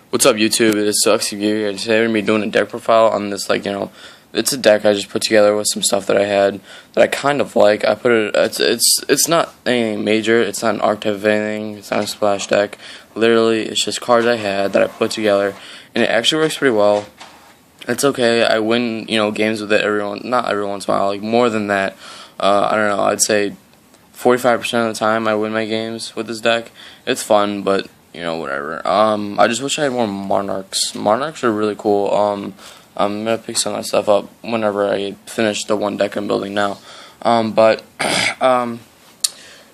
What's up, YouTube? It's Sucks. Today we're gonna be doing a deck profile on this, it's a deck I just put together with some stuff that I had that I kind of like. I put it. It's not anything major. It's not an archetype of anything. It's not a splash deck. Literally, it's just cards I had that I put together, and it actually works pretty well. It's okay. I win, games with it not every once in a while. Like more than that, I don't know. I'd say 45% of the time I win my games with this deck. It's fun, but whatever. I just wish I had more Monarchs. Monarchs are really cool. I'm gonna pick some of that stuff up whenever I finish the one deck I'm building now.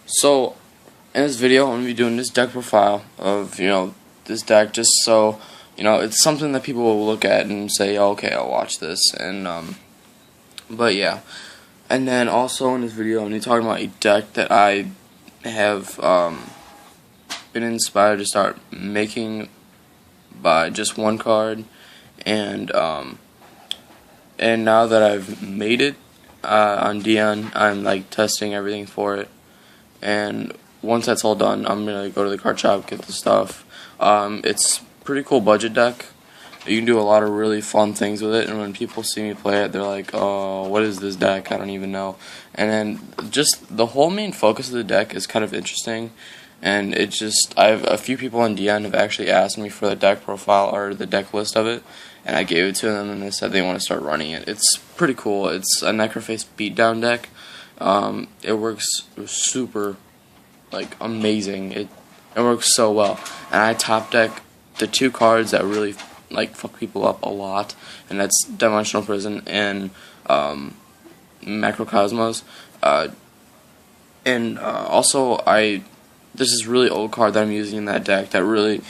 So in this video, I'm gonna be doing this deck profile of this deck, just so it's something that people will look at and say, oh, okay, I'll watch this. And but yeah, and then also in this video, I'm gonna be talking about a deck that I have been inspired to start making by just one card, and now that I've made it on DN, I'm testing everything for it, and once that's all done, I'm gonna go to the card shop, get the stuff. It's pretty cool budget deck. You can do a lot of really fun things with it, and when people see me play it, they're like, oh, what is this deck? I don't even know. And then just the whole main focus of the deck is kind of interesting. And I have a few people on DN have actually asked me for the deck profile or the deck list of it, and I gave it to them, and they said they want to start running it. It's pretty cool. It's a NecroFace beatdown deck. It works super, amazing. It works so well. And I top deck the two cards that really fuck people up a lot, and that's Dimensional Prison and Macrocosmos. Also there's this really old card that I'm using in that deck that really,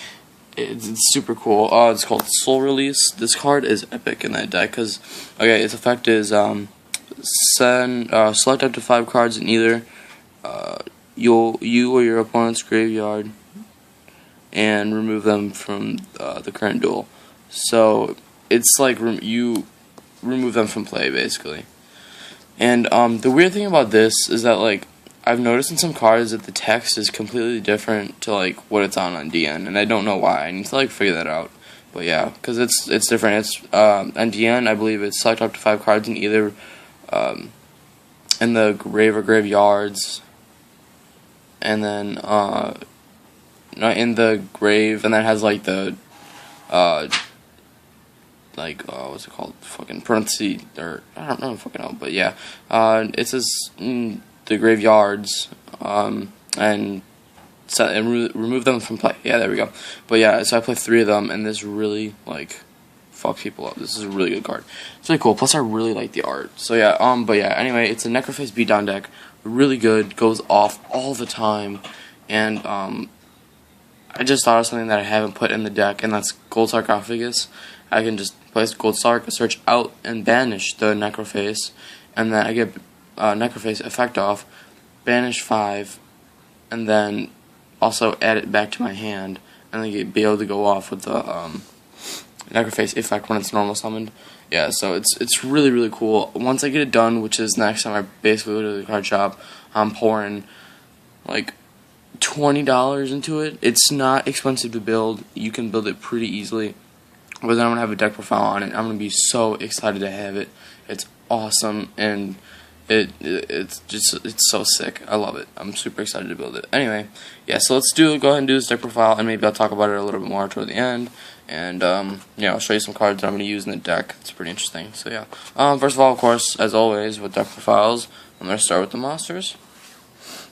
it's super cool. It's called Soul Release. This card is epic in that deck because, okay, its effect is select up to 5 cards in either you or your opponent's graveyard and remove them from the current duel. So it's like you remove them from play basically. And the weird thing about this is that I've noticed in some cards that the text is completely different to what it's on DN, and I don't know why. I need to figure that out. But yeah, because it's different. It's on DN, I believe it's select up to 5 cards in either in the grave or graveyards, and then not in the grave, and that has the what's it called? Fucking parentheses, or I don't know fucking know, but yeah, it says the graveyards, and remove them from play. Yeah, there we go. But yeah, so I play 3 of them, and this really fuck people up. This is a really good card. It's really cool. Plus, I really like the art. So yeah, but yeah. Anyway, it's a NecroFace beatdown deck. Really good. Goes off all the time, and I just thought of something that I haven't put in the deck, and that's Gold Sarcophagus. I can just place Gold Sarc, search out, and banish the NecroFace, and then I get NecroFace effect off, banish 5, and then also add it back to my hand, and then be able to go off with the NecroFace effect when it's normal summoned. Yeah, so it's really, really cool. Once I get it done, which is next time I basically go to the card shop, I'm pouring $20 into it. It's not expensive to build. You can build it pretty easily. But then I'm going to have a deck profile on it. I'm going to be so excited to have it. It's awesome, and it's so sick. I love it. I'm super excited to build it. Anyway, yeah, so go ahead and do this deck profile, and maybe I'll talk about it a little bit more toward the end. And I'll show you some cards that I'm going to use in the deck. It's pretty interesting. So yeah, first of all, of course, as always with deck profiles, I'm going to start with the monsters.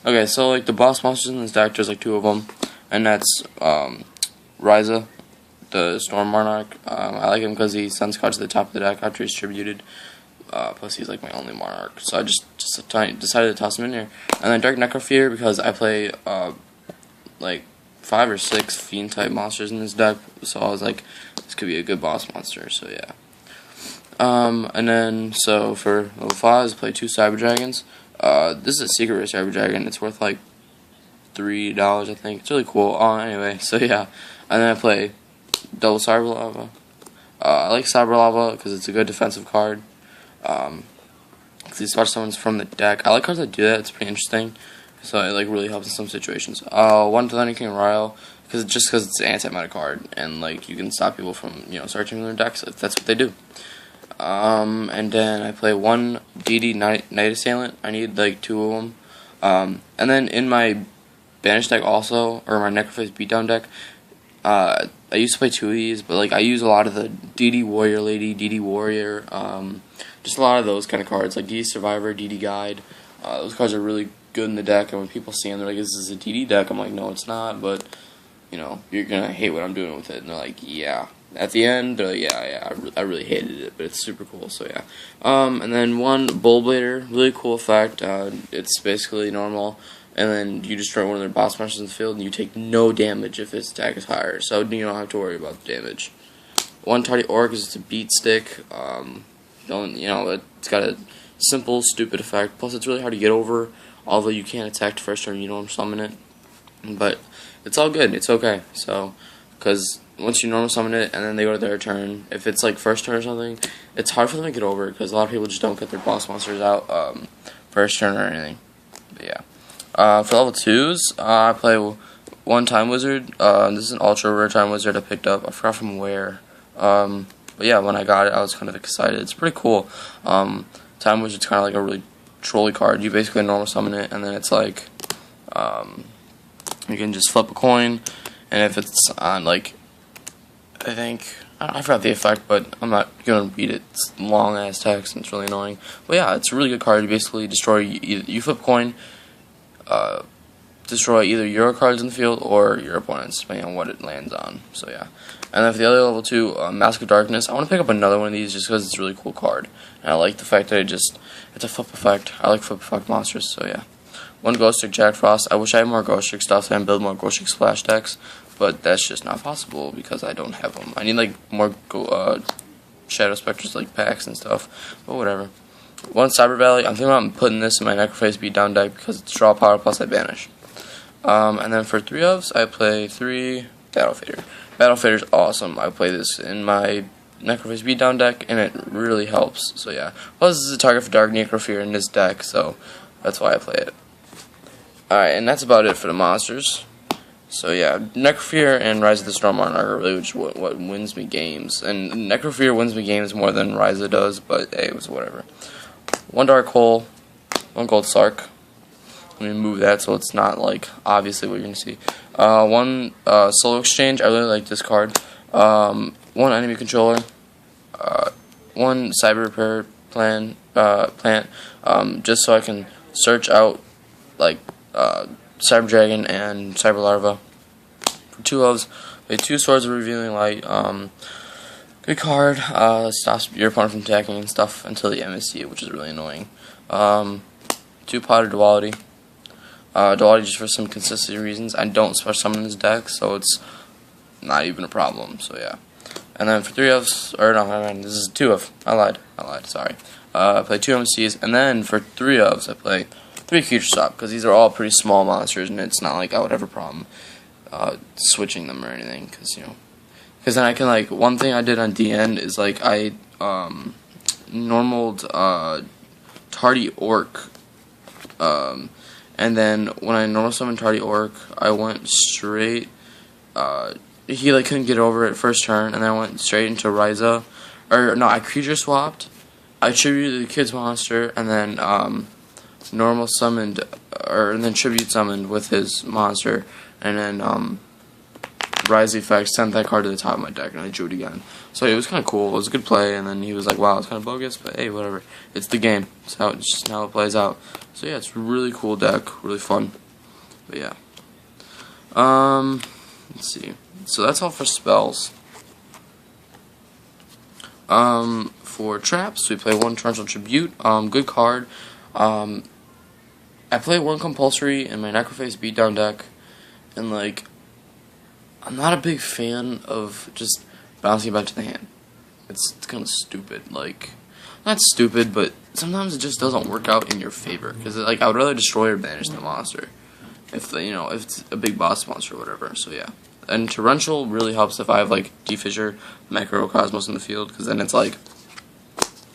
Okay, so the boss monsters in this deck, there's 2 of them, and that's Ryza, the Storm Monarch. I like him because he sends cards to the top of the deck after he's tributed. Plus he's my only Monarch, so I just decided to toss him in here. And then Dark Necrofear, because I play 5 or 6 fiend type monsters in this deck, so I was like, this could be a good boss monster. So yeah. And then so for level 5s, I play 2 Cyber Dragons. This is a secret rare Cyber Dragon. It's worth $3, I think. It's really cool. Anyway, so yeah. And then I play double Cyber Lava. I like Cyber Lava because it's a good defensive card. Because these special summons from the deck. I like cards that do that. It's pretty interesting. So it really helps in some situations. 1 Thunder King Ryle. because it's an anti-meta card, and like you can stop people from searching their decks if that's what they do. And then I play one DD Night Assailant. I need like 2 of them. And then in my Banish deck also, or my NecroFace Beatdown deck, I used to play 2 of these, but like I use a lot of the DD Warrior Lady, DD Warrior, just a lot of those kind of cards, like DD Survivor, DD Guide. Those cards are really good in the deck, and when people see them, they're like, "Is this a DD deck?" I'm like, "No, it's not," but you're gonna hate what I'm doing with it. And they're like, "Yeah." At the end, they're like, "Yeah, I really hated it, but it's super cool." So yeah. And then one Bullblader, really cool effect. It's basically normal, and then you destroy one of their boss monsters in the field, and you take no damage if its attack is higher. So you don't have to worry about the damage. One Tardy Orc is just a beat stick. It's got a simple, stupid effect. Plus, it's really hard to get over. Although you can't attack the first turn, you don't summon it. But it's all good. It's okay. So, because once you normal summon it and then they go to their turn, if it's like first turn or something, it's hard for them to get over because a lot of people just don't get their boss monsters out first turn or anything. But yeah. For level 2s, I play one Time Wizard. This is an ultra rare Time Wizard I picked up. I forgot from where. But yeah, when I got it, I was kind of excited. It's pretty cool. Time Wizard's kind of like a really trolly card. You basically normal summon it, and then it's like you can just flip a coin, and if it's on like I forgot the effect, but I'm not gonna read it. It's long ass text and it's really annoying. But yeah, it's a really good card. You basically destroy you flip a coin, destroy either your cards in the field or your opponent's, depending on what it lands on. So yeah. And then for the other level 2, Mask of Darkness, I want to pick up another one of these just because it's a really cool card. And I like the fact that it's a flip effect. I like flip effect monsters, so yeah. One Ghost Trick Jack Frost. I wish I had more Ghost Trick stuff so I can build more Ghost Trick splash decks, but that's just not possible because I don't have them. I need like more Shadow Spectres like packs and stuff, but whatever. One Cyber Valley. I'm thinking about putting this in my NecroFace Beatdown deck because it's draw power plus I banish. And then for 3 ofs, I play 3 Battle Fader. Battle Fader's awesome. I play this in my NecroFace Beatdown deck, and it really helps. So yeah. Plus, this is a target for Dark Necrofear in this deck, so that's why I play it. Alright, and that's about it for the monsters. So yeah, Necrofear and Rise of the Storm Monarch are really just what wins me games. And Necrofear wins me games more than Ryza does, but hey, it was whatever. One Dark Hole, one Gold Sark. Let me move that so it's not like obviously what you're gonna see. One Solo Exchange. I really like this card. One Enemy Controller. One Cyber Repair plant. Just so I can search out like Cyber Dragon and Cyber Larva. For 2 ofs, we have 2 Swords of Revealing Light. Good card. Stops your opponent from attacking and stuff until the MSC, which is really annoying. 2 Pot of Duality. Duality just for some consistency reasons. I don't special summon this deck, so it's not even a problem. So yeah. And then for 3 ofs, or no, this is 2 of. I lied. Sorry. I play 2 MCs, and then for 3 ofs, I play 3 Future Stop because these are all pretty small monsters, and it's not like I would have a problem switching them or anything. Because then I can like one thing I did on DN is like I normaled Tardy Orc. And then when I normal summoned Tardy Orc, I went straight. He like couldn't get over it first turn, and then I went straight into Ryza. Or no, I creature swapped. I tributed the kid's monster, and then normal summoned, and then tribute summoned with his monster, and then Rise Effect sent that card to the top of my deck, and I drew it again. So it was kind of cool. It was a good play, and then he was like, "Wow, it's kind of bogus," but hey, whatever. It's the game. It's just how it plays out. So yeah, it's a really cool deck, really fun. But yeah. Let's see. So that's all for spells. For traps, we play one Torrential Tribute. Good card. I play one compulsory in my NecroFace Beatdown deck, and like, I'm not a big fan of just bouncing it back to the hand. It's kind of stupid. Like, not stupid, but sometimes it just doesn't work out in your favor. Because like, I would rather destroy or banish the monster if if it's a big boss monster or whatever. So yeah. And Torrential really helps if I have like Defissure, Macrocosmos in the field, because then it's like,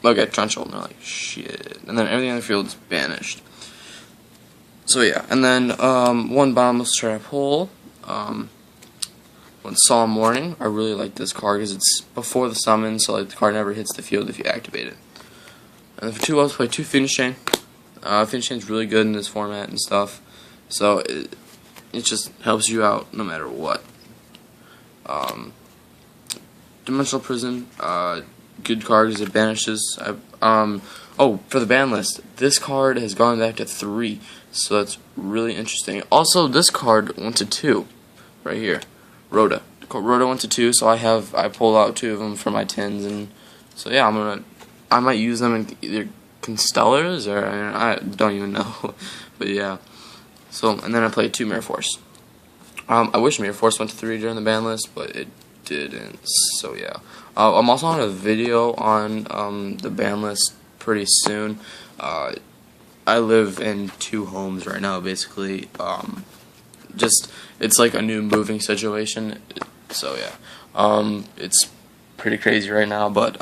okay, Torrential, and they're like, shit. And then everything in the field is banished. So yeah, and then one Bottomless Trap Hole. with Solemn Warning. I really like this card because it's before the summon, so like the card never hits the field if you activate it. And for 2 ups, play 2 Phoenix Chain. Phoenix Chain's really good in this format and stuff, so it just helps you out no matter what. Dimensional Prison, good card because it banishes. Oh, for the ban list, this card has gone back to 3, so that's really interesting. Also, this card went to 2, right here, Rhoda. Rhoda went to 2, so I pulled out 2 of them for my tins, and so yeah, I might use them in either Constellars or I don't even know, but yeah. So and then I played 2 Mirror Force. I wish Mirror Force went to 3 during the ban list, but it didn't. So yeah, I'm also on a video on the ban list pretty soon. I live in 2 homes right now, basically. Just it's like a new moving situation. So yeah, it's pretty crazy right now. But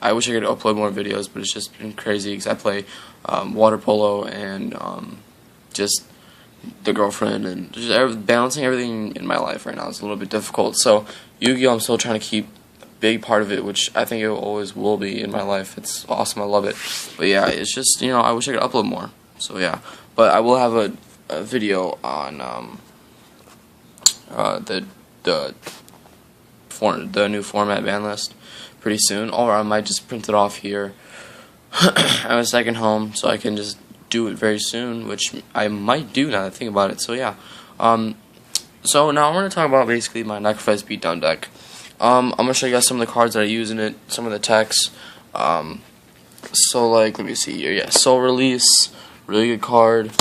I wish I could upload more videos, but it's just been crazy because I play water polo and just the girlfriend and just balancing everything in my life right now is a little bit difficult. So Yu-Gi-Oh! I'm still trying to keep a big part of it, which I think it always will be in my life. It's awesome, I love it. But yeah, it's just, you know, I wish I could upload more. So yeah, but I will have a video on the new format ban list pretty soon, or I might just print it off here. I have a second home, so I can just do it very soon, which I might do now that I think about it. So yeah, so now I'm going to talk about basically my NecroFace beatdown deck. I'm going to show you guys some of the cards that I use in it, some of the techs. So like, let me see here. Yeah, Soul Release, really good card.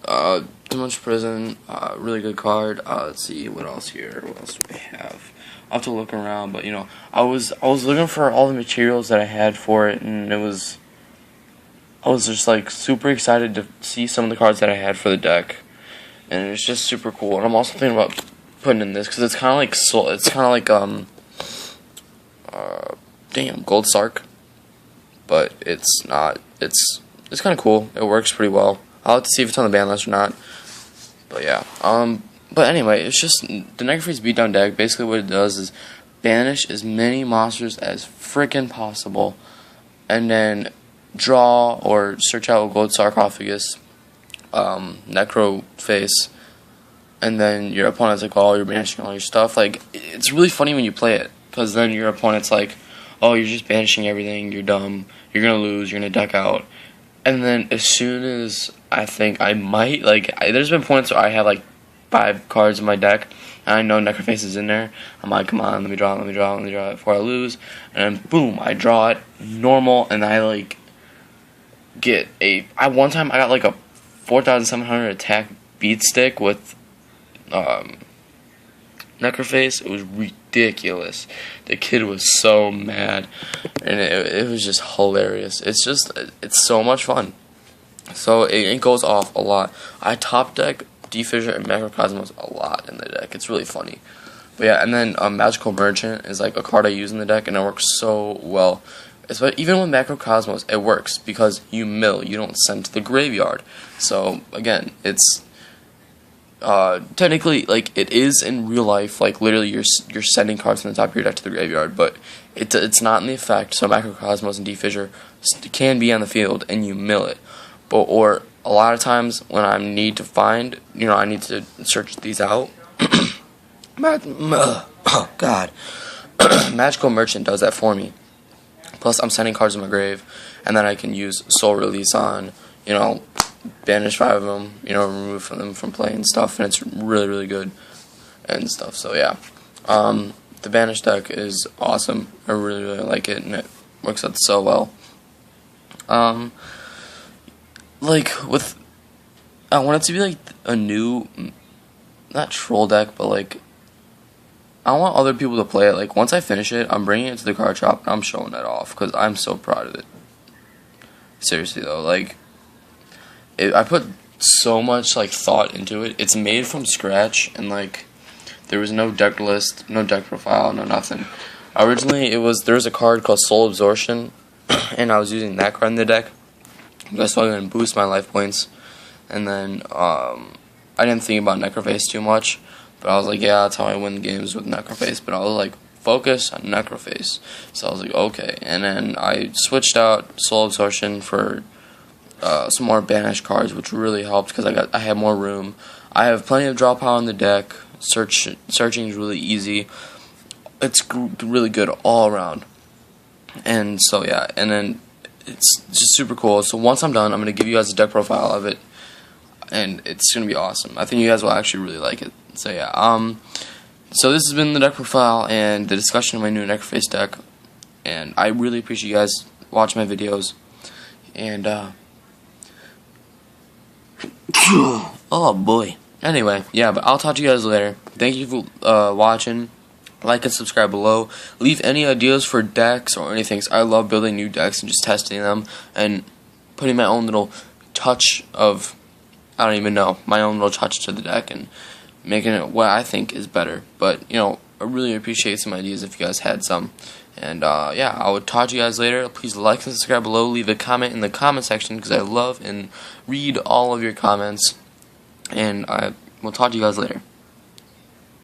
Dimensional Prison, really good card. Let's see what else here. What else do we have? I'll have to look around, but you know, I was looking for all the materials that I had for it, and I was just like super excited to see some of the cards that I had for the deck, and it's just super cool. And I'm also thinking about putting in this because it's kind of like Gold Sark, but it's not. It's kind of cool. It works pretty well. I'll have to see if it's on the ban list or not. But yeah. But anyway, it's just the NecroFace beatdown deck. Basically, what it does is banish as many monsters as frickin' possible, and then draw or search out a gold sarcophagus, NecroFace, and then your opponent's like, oh, you're banishing all your stuff. Like, it's really funny when you play it, because then your opponent's like, oh, you're just banishing everything, you're dumb, you're gonna lose, you're gonna deck out. And then as soon as I think I might, like, there's been points where I have like 5 cards in my deck, and I know NecroFace is in there. I'm like, come on, let me draw it before I lose. And then boom, I draw it normal, and I like get one time I got like a 4,700 attack beat stick with NecroFace. It was ridiculous. The kid was so mad, and it was just hilarious. It's so much fun. So it goes off a lot. I top deck D-Fissure and Macrocosmos a lot in the deck. It's really funny. But yeah, and then Magical Merchant is like a card I use in the deck, and it works so well. Even with Macrocosmos, it works because you mill, you don't send to the graveyard. So again, it's technically, like, it is in real life, like literally you're sending cards from the top of your deck to the graveyard, but it's not in the effect. So Macrocosmos and D-Fissure can be on the field and you mill it. Or a lot of times when I need to find, you know, I need to search these out. Oh God, Magical Merchant does that for me. Plus, I'm sending cards to my grave, and then I can use Soul Release on, you know, banish 5 of them, you know, remove them from play and stuff, and it's really, really good and stuff. So yeah, the banish deck is awesome. I really, really like it, and it works out so well. Like I want it to be like a new, not troll deck, but like I want other people to play it. Like, once I finish it, I'm bringing it to the card shop and I'm showing it off because I'm so proud of it. Seriously though, like, I put so much like thought into it. It's made from scratch, and like there was no deck list, no deck profile, no nothing. Originally, there was a card called Soul Absorption, and I was using that card in the deck because I thought it would boost my life points. And then I didn't think about NecroFace too much. But I was like, yeah, that's how I win games with NecroFace. But I was like, focus on NecroFace. So I was like, okay. And then I switched out Soul Absorption for some more banished cards, which really helped because I had more room. I have plenty of draw power in the deck. Searching is really easy. It's really good all around. And so yeah, and then it's just super cool. So once I'm done, I'm gonna give you guys a deck profile of it, and it's gonna be awesome. I think you guys will actually really like it. So yeah, so this has been the deck profile and the discussion of my new NecroFace deck, and I really appreciate you guys watching my videos. And oh boy. Anyway, yeah, but I'll talk to you guys later. Thank you for watching. Like and subscribe below. Leave any ideas for decks or anything. I love building new decks and just testing them and putting my own little touch of, I don't even know, my own little touch to the deck and making it what I think is better. But, you know, I really appreciate some ideas if you guys had some. And, yeah, I will talk to you guys later. Please like and subscribe below. Leave a comment in the comment section because I love and read all of your comments. And I will talk to you guys later.